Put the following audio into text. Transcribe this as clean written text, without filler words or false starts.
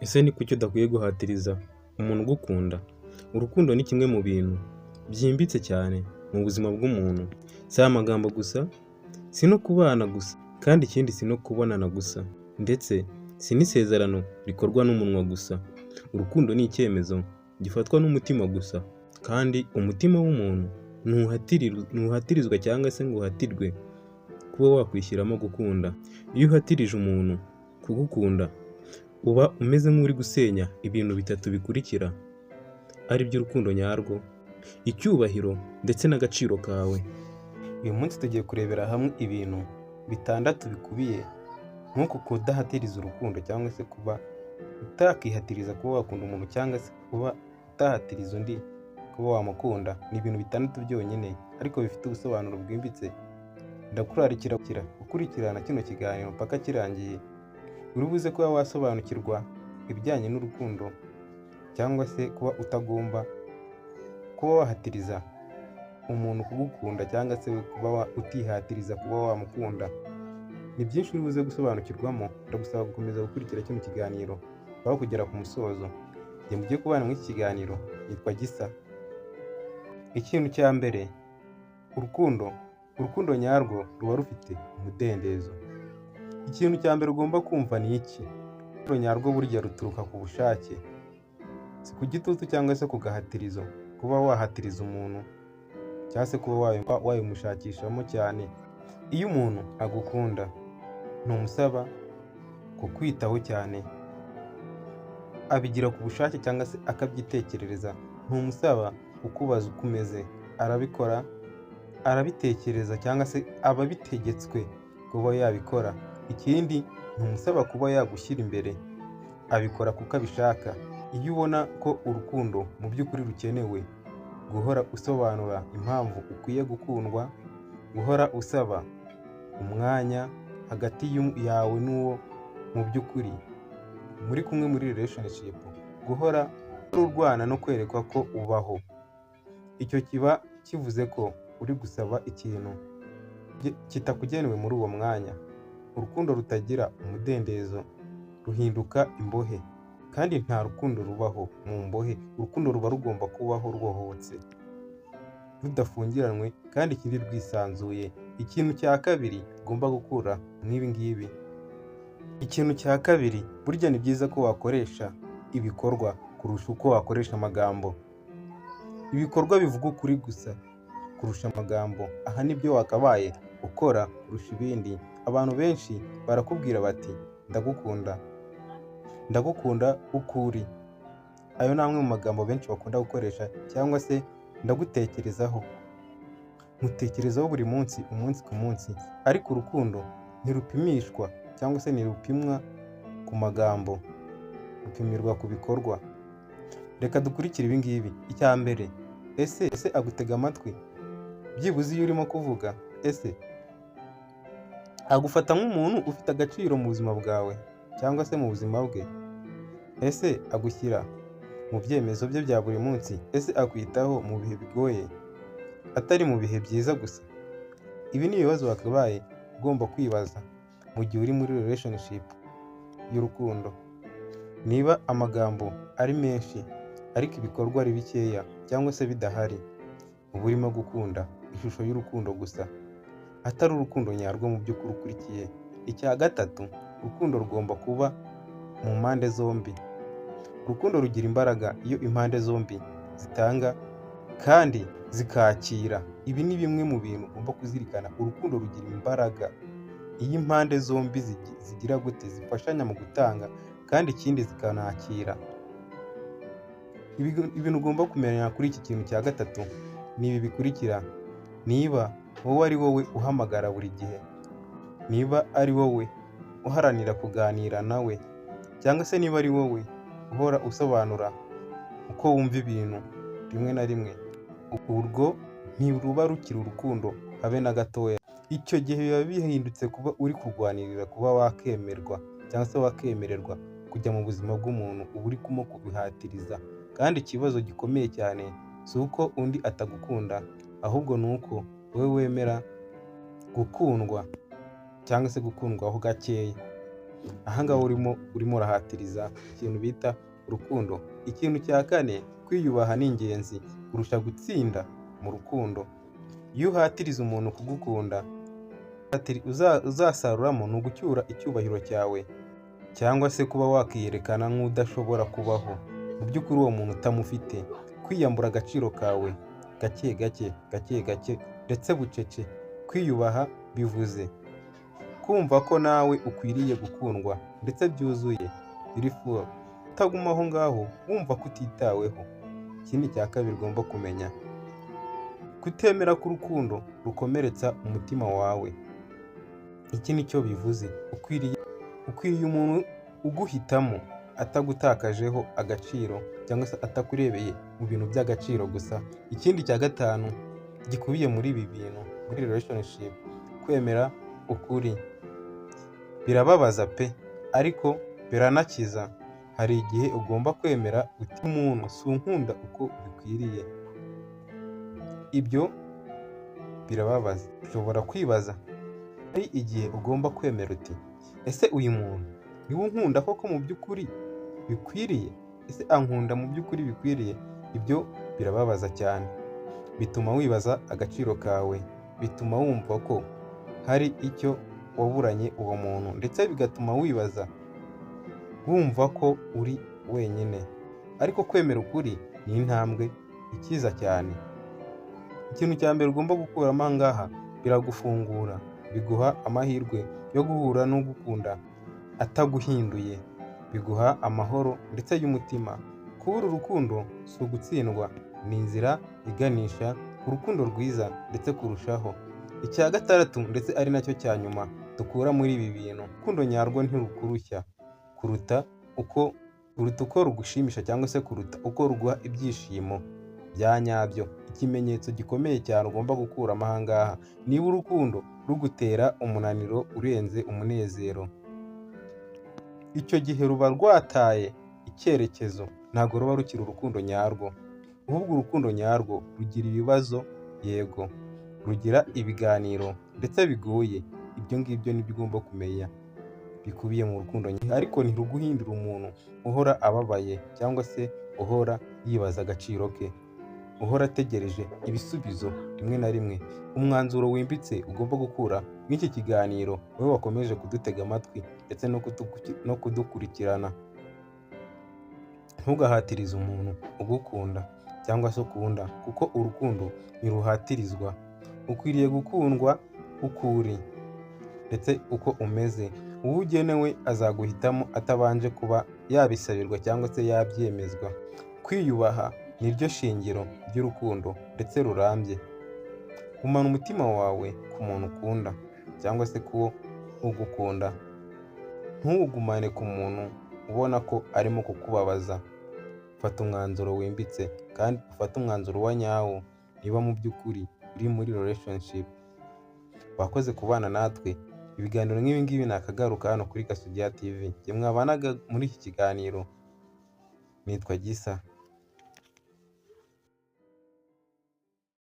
Ese ni kuki udakwiye guhatiriza umuntu ugukunda? Urukundo ni kimwe mu bintu byimbitse cyane mu buzima bw'umuntu. Si amagambo gusa, si no kubana gusa, kandi ikindi si no kubonana gusa, ndetse si n'isezerano rikorwa n'umunwa gusa. Urukundo ni icyemezo gifatwa n'umutima gusa, kandi umutima w'umuntu ntuhatirizwa cyangwa se ngo uhatirwe kuba wakwishyiramo gukunda. Iyo uhatirije umuntu kugukunda, uba umeze nk'uri gusenya ibintu bitatu bikurikira, ari byo urukundo nyarwo, icyubahiro ndetse n'agaciro kawe. Uyu munsi tugiye kurebera hamwe ibintu bitandatu bikubiye nk'uku kudahatiriza urukundo, cyangwa se kuba utakihatiriza kuba wakunda umuntu, cyangwa se kuba utahatiriza undi kuba wamukunda. Ni ibintu bitandatu byonyine ariko bifite ubusobanuro bwimbitse. Ndakurarikira gukurikirana kino kiganiro mpaka kirangiye, uri buze kuba wasobanukirwa ibijyanye n'urukundo, cyangwa se kuba utagomba kuba wahatiriza umuntu kugukunda, cyangwa se kuba utihatiriza kuba wamukunda. Ni byinshi uri buze gusobanukirwamo. Ndagusaba gukomeza gukurikira kino kiganiro aho kugera ku musozo. Njye mugiye kubana muri iki kiganiro yitwa Gisa. Ikintu cya mbere, urukundo nyarwo ruba rufite umudendezo. Ikintu cya mbere ugomba kumva ni iki: urukundo nyarwo burya ruturuka ku bushake, si ku gitutu cyangwa se ku gahatirizo. Kuba wahatiriza umuntu cyangwa se kuba wabimushakishamo cyane. Iyo umuntu agukunda, ntumusaba kukwitaho cyane, abigira ku bushake cyangwa se akabyitekerereza. Ntumusaba kukubaza uko umeze, arabikora, arabitekereza, cyangwa se aba bitegetswe kuba yabikora. Ikindi, ntumusaba kuba yagushyira imbere, abikora kuko abishaka. Iyo ubona ko urukundo mu by'ukuri rukenewe, guhora usobanura impamvu ukwiye gukundwa, guhora usaba umwanya hagati yawe n'uwo mu by'ukuri muri kumwe muri relationship, guhora urwana no kwerekwa ko ubaho, icyo kiba kivuze ko uri gusaba ikintu kitakugenewe muri uwo mwanya. Urukundo rutagira umudendezo ruhinduka imbohe, kandi nta rukundo rubaho mu mbohe. Urukundo ruba rugomba kubaho rwohotse, rudafungiranwe, kandi ikindi rwisanzuye. Ikintu cya kabiri ugomba gukura nk'ibi ngibi, ikintu cya kabiri, burya ni byiza ko wakoresha ibikorwa kurusha uko wakoresha amagambo. Ibikorwa bivuga ukuri gusa kurusha amagambo. Aha nibyo wakabaye ukora kurusha ibindi. Abantu benshi barakubwira bati ndagukunda uko uri. Ayo ni amwe mu magambo benshi bakunda gukoresha, cyangwa se ndagutekerezaho, mutekerezaho buri munsi, umunsi ku munsi. Ariko urukundo ntirupimishwa, cyangwa se ntirupimwa ku magambo, rupimirwa ku bikorwa. Reka dukurikire ibi ngibi. Icya mbere, ese agutega amatwi byibuze iyo urimo kuvuga? Ese agufata nk'umuntu ufite agaciro mu buzima bwawe, cyangwa se mu buzima bwe? Ese agushyira mu byemezo bye bya buri munsi? Ese akwitaho mu bihe bigoye, atari mu bihe byiza gusa? Ibi ni ibibazo wakabaye ugomba kwibaza mu gihe uri muri relationship y'urukundo. Niba amagambo ari menshi ariko ibikorwa ari bikeya, cyangwa se bidahari, uba urimo gukunda ishusho y'urukundo gusa, atari urukundo nyarwo mu by'ukuri ukurikiye. Icya gatatu, urukundo rugomba kuba mu mpande zombi. Urukundo rugira imbaraga iyo impande zombi zitanga kandi zikakira. Ibi ni bimwe mu bintu ugomba kuzirikana. Urukundo rugira imbaraga iyo impande zombi zigira gute, zifashanya mu gutanga, kandi ikindi zikanakira. Ibintu ugomba kumenya kuri iki kintu cya gatatu ni ibi bikurikira: niba wowe ari wowe uhamagara buri gihe, niba ari wowe uharanira kuganira nawe, cyangwa se niba ari wowe uhora usobanura uko wumva ibintu rimwe na rimwe, urwo ntiruba rukiri urukundo habe na gatoya. Icyo gihe biba bihindutse kuba uri kurwanirira kuba wakemerwa, cyangwa se wakemererwa kujya mu buzima bw'umuntu. Uba uri kubihatiriza, kandi ikibazo gikomeye cyane si uko undi atagukunda, ahubwo ni uko wowe wemera gukundwa, cyangwa se gukundwaho gakeya. aha ngaha urimo urahatiriza ikintu bita urukundo. Ikintu cya kane, kwiyubaha ni ingenzi kurusha gutsinda mu rukundo. Iyo uhatiriza umuntu kugukunda, uzasaruramo ni ugucyura icyubahiro cyawe cyangwa se kuba wakiyerekana nk'udashobora kubaho. Mu by'ukuri uwo muntu utamufite, kwiyambura agaciro kawe gake gake gake gake ndetse bucece. Kwiyubaha bivuze kumva ko nawe ukwiriye gukundwa ndetse byuzuye birifuza, utaguma aho ngaho wumva ko utitaweho. Ikindi cya kabiri ugomba kumenya, kutemera ko urukundo rukomeretsa umutima wawe. Iki ni cyo bivuze, ukwiriye umuntu uguhitamo atagutakajeho agaciro cyangwa se atakurebeye mu bintu by'agaciro gusa. Ikindi cya gatanu gikubiye muri ibi bintu, muri relationship, kwemera ukuri. Birababaza pe, ariko biranakiza. Hari igihe ugomba kwemera uti umuntu sunkunda uko bikwiriye. Ibyo birababaza. Ushobora kwibaza, hari igihe ugomba kwemera uti ese uyu muntu niwe unkunda koko mu by'ukuri bikwiriye? Ese ankunda mu by'ukuri bikwiriye? Ibyo birababaza cyane, bituma wibaza agaciro kawe, bituma wumva ko hari icyo waburanye uwo muntu, ndetse bigatuma wumva ko uri wenyine. Ariko kwemera ukuri ni intambwe ikiza cyane. Ikintu cya mbere ugomba gukuramo aha ngaha, biragufungura, biguha amahirwe yo guhura n'ugukunda ataguhinduye, biguha amahoro ndetse y'umutima. Kubura urukundo si ugutsindwa, ni inzira iganisha ku rukundo rwiza ndetse kurushaho. Icya gatandatu ndetse ari nacyo cya nyuma dukura muri ibi bintu, urukundo nyarwo ntirukurushya kuruta uko rugushimisha cyangwa se kuruta uko ruguha ibyishimo bya nyabyo. Ikimenyetso gikomeye cyane ugomba gukuramo aha ngaha, niba urukundo rugutera umunaniro urenze umunezero, icyo gihe ruba rwataye icyerekezo, ntabwo ruba rukiri urukundo nyarwo. Ahubwo urukundo nyarwo rugira ibibazo, yego, rugira ibiganiro ndetse bigoye. Ibyo ngibyo nibyo ugomba kumenya bikubiye mu rukundo, ariko ntiruguhindura umuntu uhora ababaye cyangwa se uhora yibaza agaciro ke, uhora ategereje ibisubizo rimwe na rimwe. Umwanzuro wimbitse ugomba gukura n'iki kiganiro, wowe wakomeje kudutega amatwi ndetse no kudukurikirana, ntugahatirize umuntu ugukunda cyangwa se ukunda, kuko urukundo ntiruhatirizwa. Ukwiriye gukundwa uko uri ndetse uko umeze. Uwo ugenewe azaguhitamo atabanje kuba yabisabirwa cyangwa se yabyemezwa. Kwiyubaha ni ryo shingiro ry'urukundo ndetse rurambye. Gumana umutima wawe ku muntu ukunda cyangwa se ku ugukunda. Ntuwugumane ku muntu ubona ko arimo kukubabaza. Fata umwanzuro wimbitse kandi ufate umwanzuro wa nyawo niba mu by'ukuri uri muri relationship. Wakoze kubana natwe. Ibiganiro nk'ibi ngibi nakagaruka hano kuri Kasugira TV. Jye mwabanaga muri iki kiganiro nitwa Gisa.